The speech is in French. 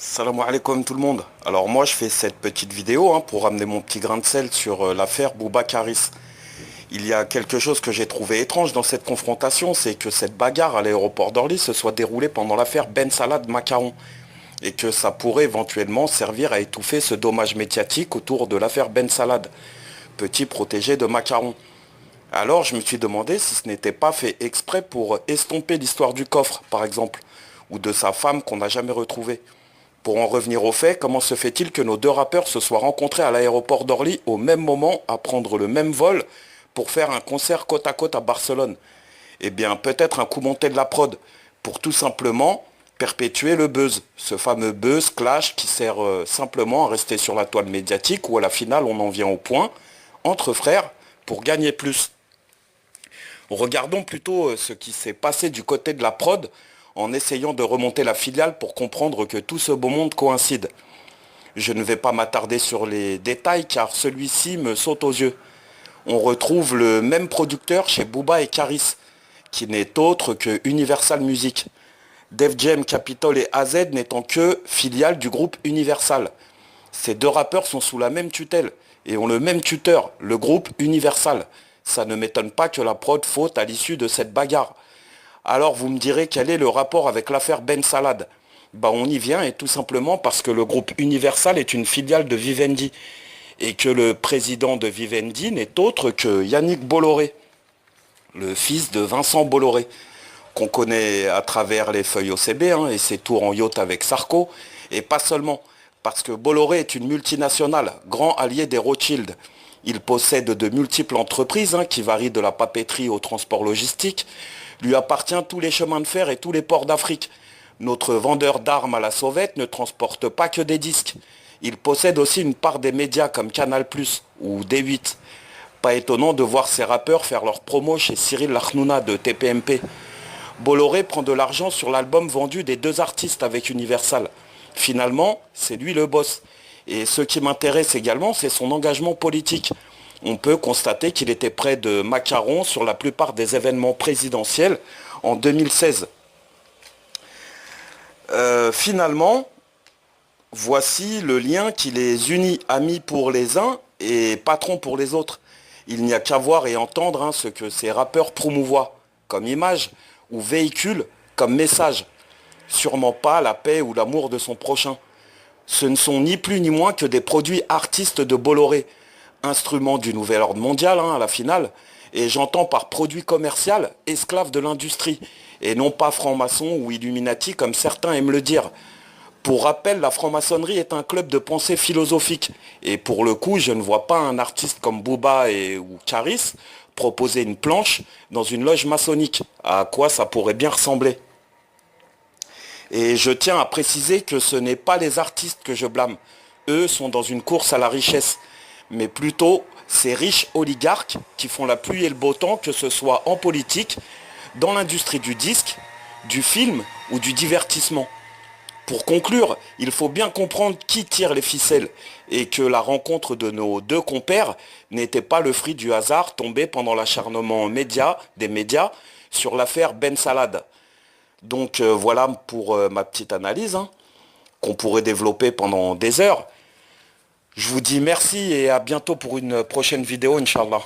Salam alaikum tout le monde. Alors moi je fais cette petite vidéo pour ramener mon petit grain de sel sur l'affaire Boubacaris. Il y a quelque chose que j'ai trouvé étrange dans cette confrontation, c'est que cette bagarre à l'aéroport d'Orly se soit déroulée pendant l'affaire Ben Salah de Macaron et que ça pourrait éventuellement servir à étouffer ce dommage médiatique autour de l'affaire Ben Salad, petit protégé de Macaron. Alors je me suis demandé si ce n'était pas fait exprès pour estomper l'histoire du coffre, par exemple, ou de sa femme qu'on n'a jamais retrouvée. Pour en revenir aux faits, comment se fait-il que nos deux rappeurs se soient rencontrés à l'aéroport d'Orly au même moment à prendre le même vol pour faire un concert côte à côte à Barcelone? Eh bien, peut-être un coup monté de la prod pour tout simplement perpétuer le buzz. Ce fameux buzz clash qui sert simplement à rester sur la toile médiatique où à la finale on en vient au point entre frères pour gagner plus. Regardons plutôt ce qui s'est passé du côté de la prod en essayant de remonter la filiale pour comprendre que tout ce beau monde coïncide. Je ne vais pas m'attarder sur les détails car celui-ci me saute aux yeux. On retrouve le même producteur chez Booba et Caris, qui n'est autre que Universal Music. Def Jam, Capitol et AZ n'étant que filiales du groupe Universal. Ces deux rappeurs sont sous la même tutelle et ont le même tuteur, le groupe Universal. Ça ne m'étonne pas que la prod faute à l'issue de cette bagarre. Alors vous me direz quel est le rapport avec l'affaire Ben Salad? On y vient et tout simplement parce que le groupe Universal est une filiale de Vivendi et que le président de Vivendi n'est autre que Yannick Bolloré, le fils de Vincent Bolloré, qu'on connaît à travers les feuilles OCB et ses tours en yacht avec Sarko, et pas seulement, parce que Bolloré est une multinationale, grand allié des Rothschild. Il possède de multiples entreprises qui varient de la papeterie au transport logistique. Lui appartient tous les chemins de fer et tous les ports d'Afrique. Notre vendeur d'armes à la sauvette ne transporte pas que des disques. Il possède aussi une part des médias comme Canal+, ou D8. Pas étonnant de voir ces rappeurs faire leur promo chez Cyril Larnouna de TPMP. Bolloré prend de l'argent sur l'album vendu des deux artistes avec Universal. Finalement, c'est lui le boss. Et ce qui m'intéresse également, c'est son engagement politique. On peut constater qu'il était près de Macaron sur la plupart des événements présidentiels en 2016. Finalement, voici le lien qui les unit, amis pour les uns et patrons pour les autres. Il n'y a qu'à voir et entendre ce que ces rappeurs promouvoient comme image ou véhiculent comme message. Sûrement pas la paix ou l'amour de son prochain. Ce ne sont ni plus ni moins que des produits artistes de Bolloré, instruments du nouvel ordre mondial à la finale, et j'entends par produit commercial, esclave de l'industrie, et non pas franc-maçon ou Illuminati comme certains aiment le dire. Pour rappel, la franc-maçonnerie est un club de pensée philosophique, et pour le coup, je ne vois pas un artiste comme Booba ou Caris proposer une planche dans une loge maçonnique, à quoi ça pourrait bien ressembler. Et je tiens à préciser que ce n'est pas les artistes que je blâme. Eux sont dans une course à la richesse. Mais plutôt ces riches oligarques qui font la pluie et le beau temps, que ce soit en politique, dans l'industrie du disque, du film ou du divertissement. Pour conclure, il faut bien comprendre qui tire les ficelles et que la rencontre de nos deux compères n'était pas le fruit du hasard tombé pendant l'acharnement des médias sur l'affaire Ben Salad. Donc voilà pour ma petite analyse qu'on pourrait développer pendant des heures. Je vous dis merci et à bientôt pour une prochaine vidéo, Inch'Allah.